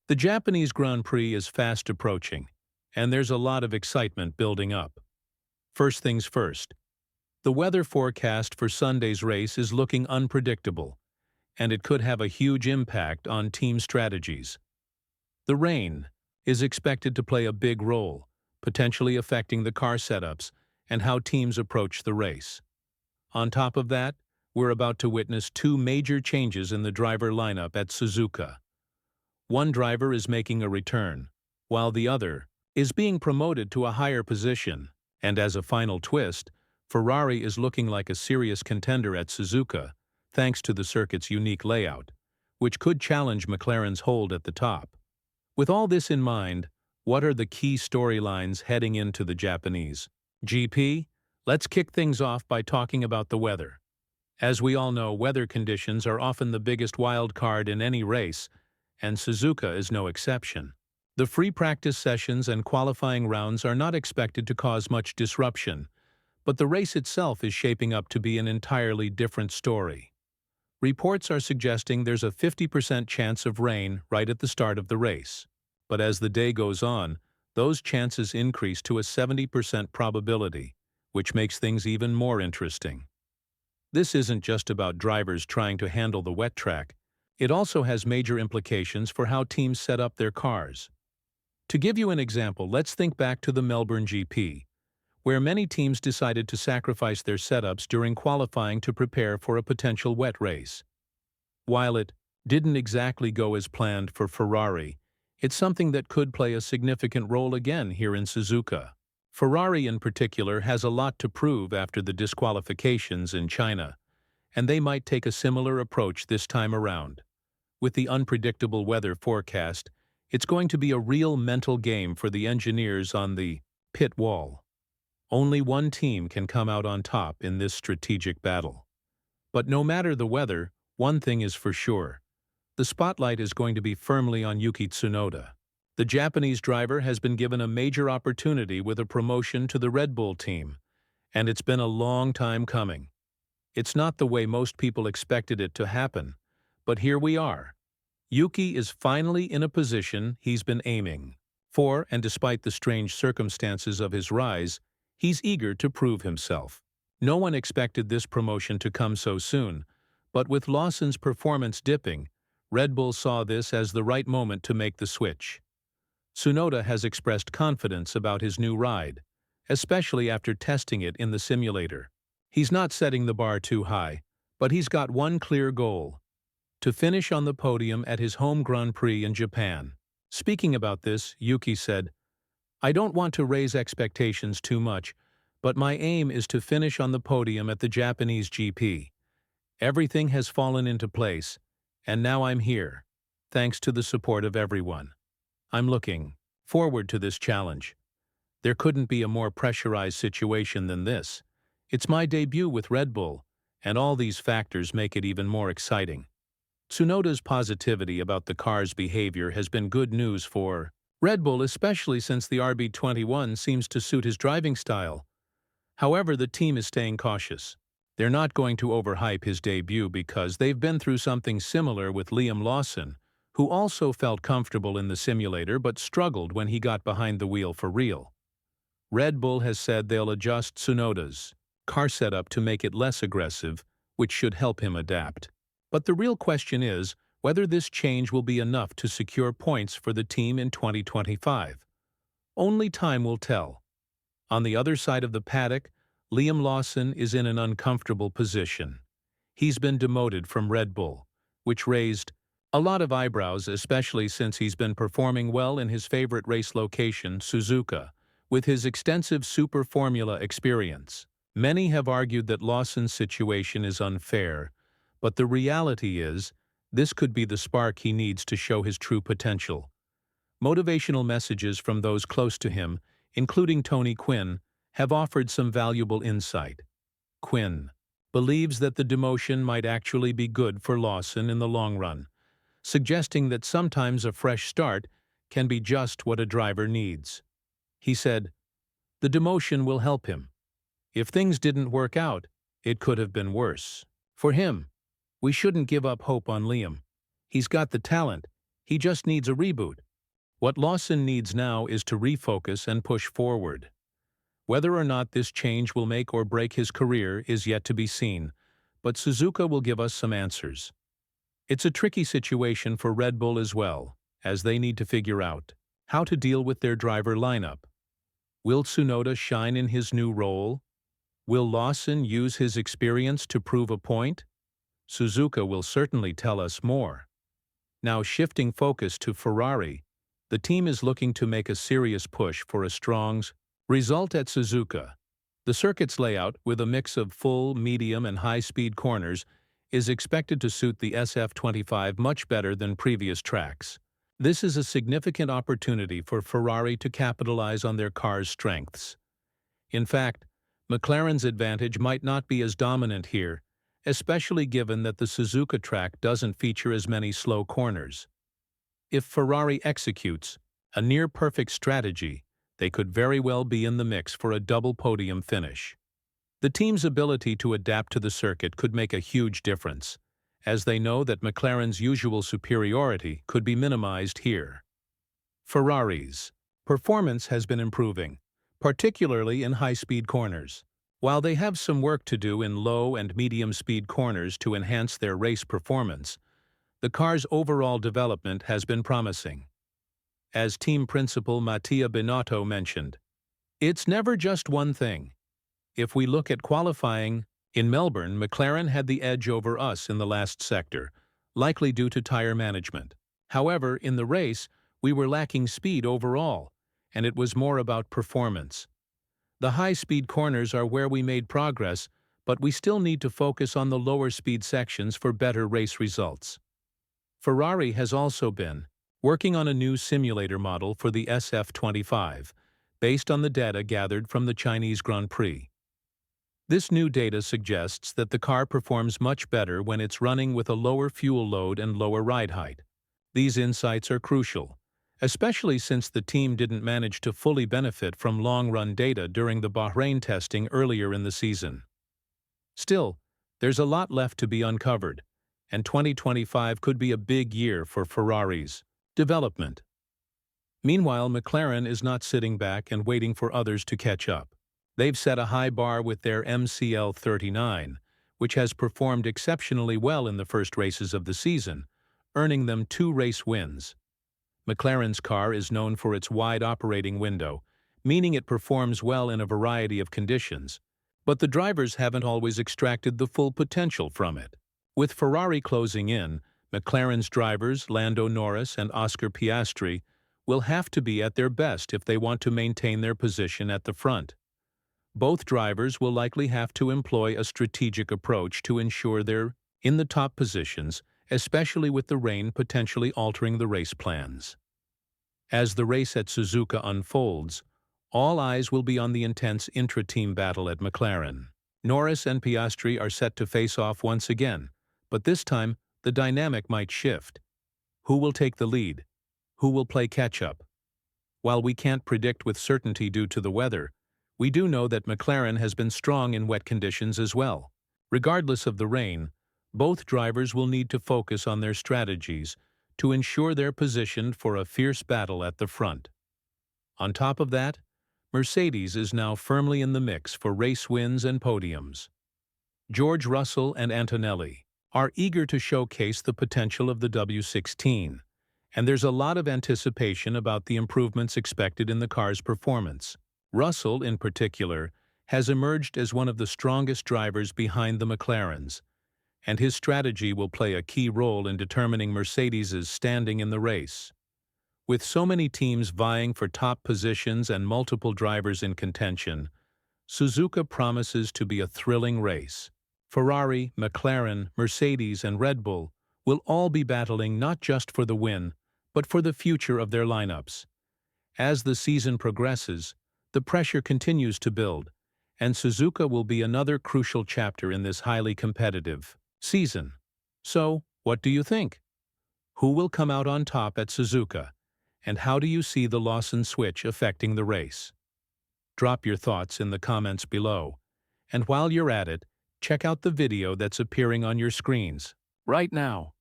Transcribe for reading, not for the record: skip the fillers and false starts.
The Japanese Grand Prix is fast approaching, and there's a lot of excitement building up. First things first, the weather forecast for Sunday's race is looking unpredictable, and it could have a huge impact on team strategies. The rain is expected to play a big role, potentially affecting the car setups and how teams approach the race. On top of that, we're about to witness two major changes in the driver lineup at Suzuka. One driver is making a return, while the other is being promoted to a higher position, and as a final twist, Ferrari is looking like a serious contender at Suzuka, thanks to the circuit's unique layout, which could challenge McLaren's hold at the top. With all this in mind, what are the key storylines heading into the Japanese GP? Let's kick things off by talking about the weather. As we all know, weather conditions are often the biggest wild card in any race, and Suzuka is no exception. The free practice sessions and qualifying rounds are not expected to cause much disruption, but the race itself is shaping up to be an entirely different story. Reports are suggesting there's a 50% chance of rain right at the start of the race. But as the day goes on, those chances increase to a 70% probability, which makes things even more interesting. This isn't just about drivers trying to handle the wet track. It also has major implications for how teams set up their cars. To give you an example, let's think back to the Melbourne GP, where many teams decided to sacrifice their setups during qualifying to prepare for a potential wet race. While it didn't exactly go as planned for Ferrari, it's something that could play a significant role again here in Suzuka. Ferrari in particular has a lot to prove after the disqualifications in China, and they might take a similar approach this time around. With the unpredictable weather forecast, it's going to be a real mental game for the engineers on the pit wall. Only one team can come out on top in this strategic battle. But no matter the weather, one thing is for sure. The spotlight is going to be firmly on Yuki Tsunoda. The Japanese driver has been given a major opportunity with a promotion to the Red Bull team, and it's been a long time coming. It's not the way most people expected it to happen, but here we are. Yuki is finally in a position he's been aiming for, and despite the strange circumstances of his rise, he's eager to prove himself. No one expected this promotion to come so soon, but with Lawson's performance dipping, Red Bull saw this as the right moment to make the switch. Tsunoda has expressed confidence about his new ride, especially after testing it in the simulator. He's not setting the bar too high, but he's got one clear goal: to finish on the podium at his home Grand Prix in Japan. Speaking about this, Yuki said, "I don't want to raise expectations too much, but my aim is to finish on the podium at the Japanese GP. Everything has fallen into place, and now I'm here, thanks to the support of everyone. I'm looking forward to this challenge. There couldn't be a more pressurized situation than this. It's my debut with Red Bull, and all these factors make it even more exciting." Tsunoda's positivity about the car's behavior has been good news for Red Bull, especially since the RB21 seems to suit his driving style. However, the team is staying cautious. They're not going to overhype his debut because they've been through something similar with Liam Lawson, who also felt comfortable in the simulator but struggled when he got behind the wheel for real. Red Bull has said they'll adjust Tsunoda's car setup to make it less aggressive, which should help him adapt. But the real question is whether this change will be enough to secure points for the team in 2025. Only time will tell. On the other side of the paddock, Liam Lawson is in an uncomfortable position. He's been demoted from Red Bull, which raised a lot of eyebrows, especially since he's been performing well in his favorite race location, Suzuka, with his extensive Super Formula experience. Many have argued that Lawson's situation is unfair, but the reality is, this could be the spark he needs to show his true potential. Motivational messages from those close to him, including Tony Quinn, have offered some valuable insight. Quinn believes that the demotion might actually be good for Lawson in the long run, suggesting that sometimes a fresh start can be just what a driver needs. He said, "The demotion will help him. If things didn't work out, it could have been worse. For him, we shouldn't give up hope on Liam. He's got the talent, He just needs a reboot. What Lawson needs now is to refocus and push forward. Whether or not this change will make or break his career is yet to be seen, but Suzuka will give us some answers. It's a tricky situation for Red Bull as well, as they need to figure out how to deal with their driver lineup. Will Tsunoda shine in his new role? Will Lawson use his experience to prove a point? Suzuka will certainly tell us more. Now shifting focus to Ferrari, the team is looking to make a serious push for a strong result at Suzuka. The circuit's layout, with a mix of full, medium, and high-speed corners, is expected to suit the SF25 much better than previous tracks. This is a significant opportunity for Ferrari to capitalize on their car's strengths. In fact, McLaren's advantage might not be as dominant here, especially given that the Suzuka track doesn't feature as many slow corners. If Ferrari executes a near-perfect strategy, they could very well be in the mix for a double podium finish. The team's ability to adapt to the circuit could make a huge difference, as they know that McLaren's usual superiority could be minimized here. Ferrari's performance has been improving, particularly in high-speed corners. While they have some work to do in low and medium-speed corners to enhance their race performance, the car's overall development has been promising. As team principal Mattia Binotto mentioned, "It's never just one thing. If we look at qualifying, in Melbourne, McLaren had the edge over us in the last sector, likely due to tire management. However, in the race, we were lacking speed overall, and it was more about performance. The high-speed corners are where we made progress, but we still need to focus on the lower-speed sections for better race results." Ferrari has also been working on a new simulator model for the SF25, based on the data gathered from the Chinese Grand Prix. This new data suggests that the car performs much better when it's running with a lower fuel load and lower ride height. These insights are crucial, especially since the team didn't manage to fully benefit from long-run data during the Bahrain testing earlier in the season. Still, there's a lot left to be uncovered, and 2025 could be a big year for Ferrari's development. Meanwhile, McLaren is not sitting back and waiting for others to catch up. They've set a high bar with their MCL39, which has performed exceptionally well in the first races of the season, earning them 2 race wins. McLaren's car is known for its wide operating window, meaning it performs well in a variety of conditions, but the drivers haven't always extracted the full potential from it. With Ferrari closing in, McLaren's drivers, Lando Norris and Oscar Piastri, will have to be at their best if they want to maintain their position at the front. Both drivers will likely have to employ a strategic approach to ensure they're in the top positions, especially with the rain potentially altering the race plans. As the race at Suzuka unfolds, all eyes will be on the intense intra-team battle at McLaren. Norris and Piastri are set to face off once again, but this time the dynamic might shift. Who will take the lead? Who will play catch-up? While we can't predict with certainty due to the weather, we do know that McLaren has been strong in wet conditions as well. Regardless of the rain, both drivers will need to focus on their strategies to ensure they're positioned for a fierce battle at the front. On top of that, Mercedes is now firmly in the mix for race wins and podiums. George Russell and Antonelli are eager to showcase the potential of the W16, and there's a lot of anticipation about the improvements expected in the car's performance. Russell, in particular, has emerged as one of the strongest drivers behind the McLarens, and his strategy will play a key role in determining Mercedes's standing in the race. With so many teams vying for top positions and multiple drivers in contention, Suzuka promises to be a thrilling race. Ferrari, McLaren, Mercedes, and Red Bull will all be battling not just for the win, but for the future of their lineups. As the season progresses, the pressure continues to build, and Suzuka will be another crucial chapter in this highly competitive season. So, what do you think? Who will come out on top at Suzuka, and how do you see the Lawson switch affecting the race? Drop your thoughts in the comments below, and while you're at it, check out the video that's appearing on your screens right now.